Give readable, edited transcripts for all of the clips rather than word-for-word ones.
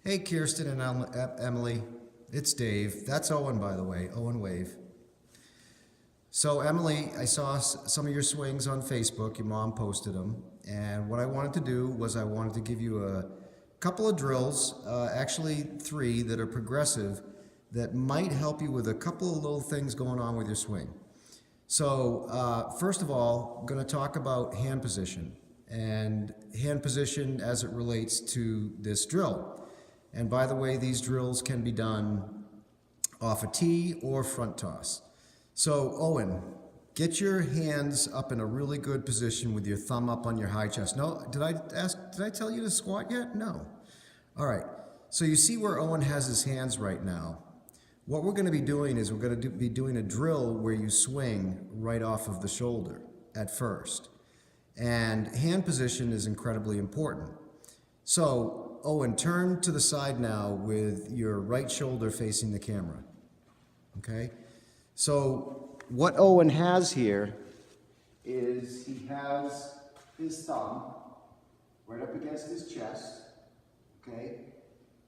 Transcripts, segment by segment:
Hey, Kirsten and Emily. It's Dave. That's Owen, by the way. Owen Wave. So, Emily, I saw some of your swings on Facebook. Your mom posted them. And what I wanted to do was I wanted to give you a couple of drills, actually 3 that are progressive, that might help you with a couple of little things going on with your swing. So, first of all, I'm going to talk about hand position and hand position as it relates to this drill. And by the way, these drills can be done off a tee or front toss. So Owen, get your hands up in a really good position with your thumb up on your high chest. No, did I tell you to squat yet? No. All right. So you see where Owen has his hands right now. What we're going to be doing is we're going to be doing a drill where you swing right off of the shoulder at first. And hand position is incredibly important. So Owen, turn to the side now with your right shoulder facing the camera. Okay? So what Owen has here is he has his thumb right up against his chest. Okay?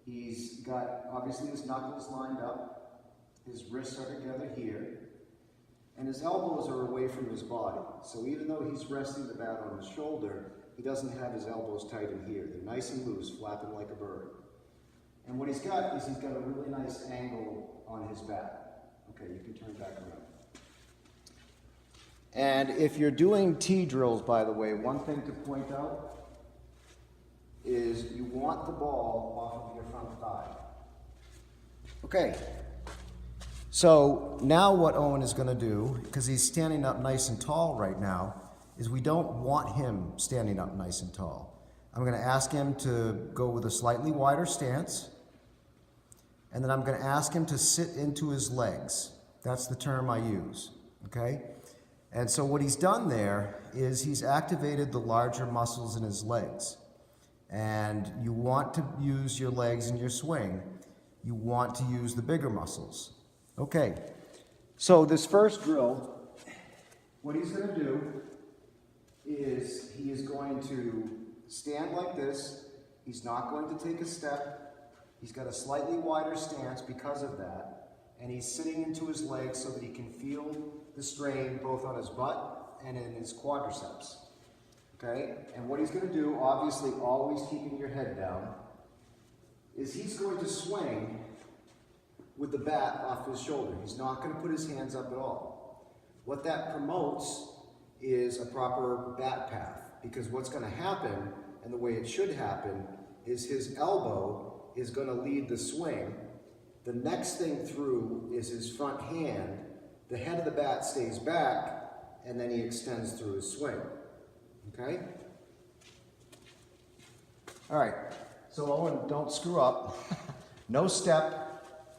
He's got obviously his knuckles lined up. His wrists are together here. And his elbows are away from his body. So even though he's resting the bat on his shoulder, he doesn't have his elbows tight in here. They're nice and loose, flapping like a bird. And what he's got is he's got a really nice angle on his bat. Okay, you can turn back around. And if you're doing tee drills, by the way, one thing to point out is you want the ball off of your front thigh. Okay. So now what Owen is going to do, because he's standing up nice and tall right now, is we don't want him standing up nice and tall. I'm going to ask him to go with a slightly wider stance, and then I'm going to ask him to sit into his legs. That's the term I use, okay? And so what he's done there is he's activated the larger muscles in his legs. And you want to use your legs in your swing. You want to use the bigger muscles. Okay, so this first drill, what he's going to do is he is going to stand like this. He's not going to take a step. He's got a slightly wider stance because of that. And he's sitting into his legs so that he can feel the strain both on his butt and in his quadriceps. Okay? And what he's going to do, obviously always keeping your head down, is he's going to swing with the bat off his shoulder. He's not going to put his hands up at all. What that promotes is a proper bat path, because what's going to happen, and the way it should happen, is his elbow is going to lead the swing. The next thing through is his front hand. The head of the bat stays back, and then he extends through his swing. Okay? All right. So Owen, don't screw up. No step.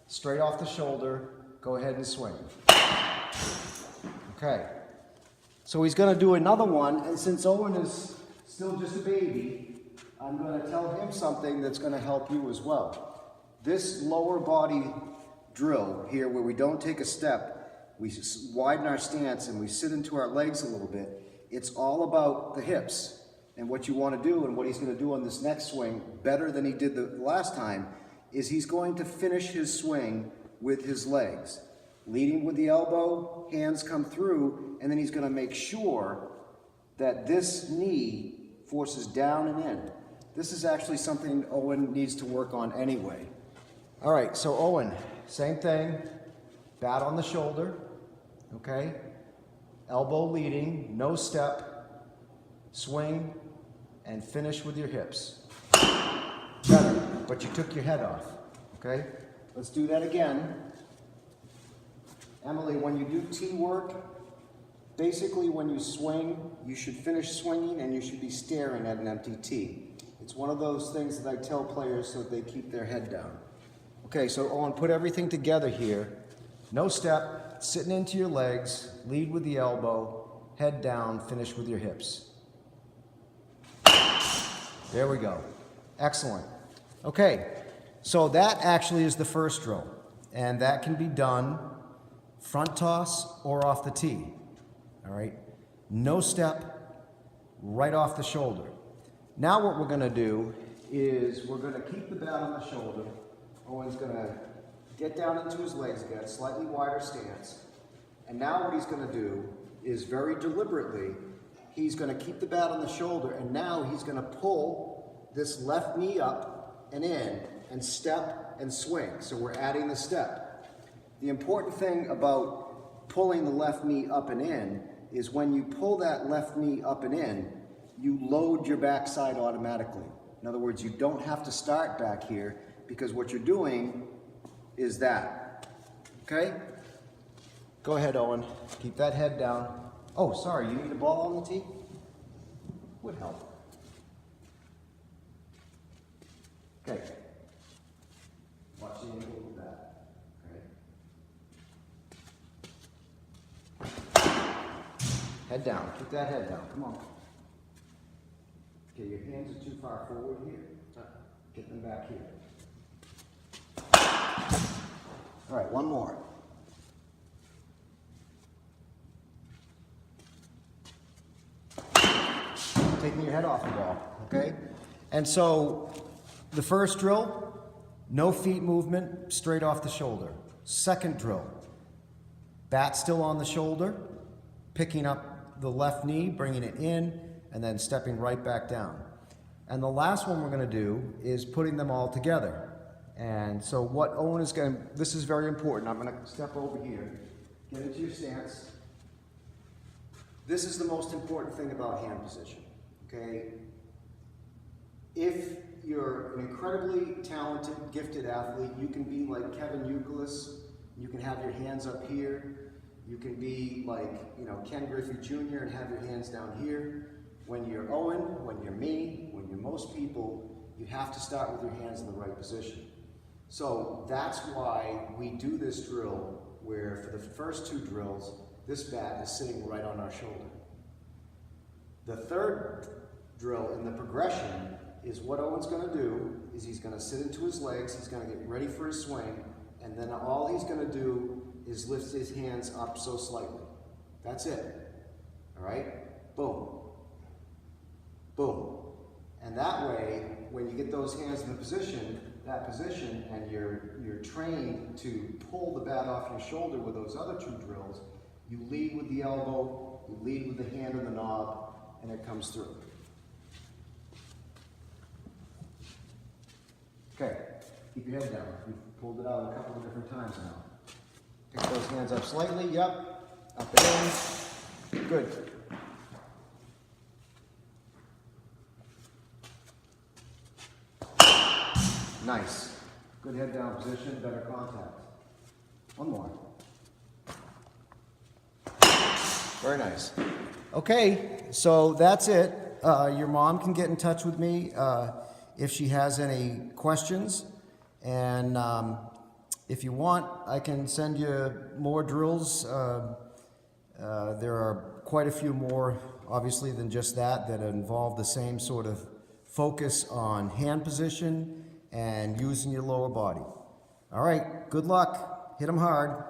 Straight off the shoulder, go ahead and swing. Okay. So he's going to do another one, and since Owen is still just a baby, I'm going to tell him something that's going to help you as well. This lower body drill here, where we don't take a step, we widen our stance and we sit into our legs a little bit, it's all about the hips. And what you want to do, and what he's going to do on this next swing, better than he did the last time, is he's going to finish his swing with his legs. Leading with the elbow, hands come through, and then he's going to make sure that this knee forces down and in. This is actually something Owen needs to work on anyway. All right, so Owen, same thing. Bat on the shoulder, okay? Elbow leading, no step, swing, and finish with your hips. Better, but you took your head off, okay? Let's do that again. Emily, when you do tee work, basically when you swing, you should finish swinging and you should be staring at an empty tee. It's one of those things that I tell players so that they keep their head down. Okay, so Owen, put everything together here. No step, sitting into your legs, lead with the elbow, head down, finish with your hips. There we go. Excellent. Okay, so that actually is the first drill, and that can be done front toss or off the tee. All right, no step, right off the shoulder. Now what we're going to do is we're going to keep the bat on the shoulder. Owen's going to get down into his legs again, slightly wider stance. And now what he's going to do is very deliberately, he's going to keep the bat on the shoulder, and now he's going to pull this left knee up and in and step and swing. So we're adding the step. The important thing about pulling the left knee up and in is when you pull that left knee up and in, you load your backside automatically. In other words, you don't have to start back here because what you're doing is that. Okay? Go ahead, Owen. Keep that head down. Oh, sorry, you need a ball on the tee? Would help. Okay. Watch the angle of that. Okay. Head down. Keep that head down. Come on. Okay, your hands are too far forward here. Get them back here. All right, one more. Taking your head off the ball, okay? And so the first drill, no feet movement, straight off the shoulder. Second drill, bat still on the shoulder, picking up the left knee, bringing it in, and then stepping right back down. And the last one we're going to do is putting them all together. And so what Owen is going to, this is very important. I'm going to step over here, get into your stance. This is the most important thing about hand position. Okay, if you're an incredibly talented, gifted athlete, you can be like Kevin Youkilis. You can have your hands up here. You can be like, Ken Griffey Jr. and have your hands down here. When you're Owen, when you're me, when you're most people, you have to start with your hands in the right position. So that's why we do this drill where for the first two drills, this bat is sitting right on our shoulder. The third drill in the progression is what Owen's going to do is he's going to sit into his legs, he's going to get ready for his swing, and then all he's going to do is lift his hands up so slightly. That's it. All right? Boom. Boom. And that way, when you get those hands in the position, that position, and you're trained to pull the bat off your shoulder with those other two drills, you lead with the elbow, you lead with the hand on the knob, and it comes through. Okay, keep your head down. We've pulled it out a couple of different times now. Pick those hands up slightly, yep. Up and in. Good. Nice. Good head down position, better contact. One more. Very nice. Okay, so that's it. Your mom can get in touch with me if she has any questions. And if you want, I can send you more drills. There are quite a few more, obviously, than just that involve the same sort of focus on hand position and using your lower body. All right, good luck. Hit them hard.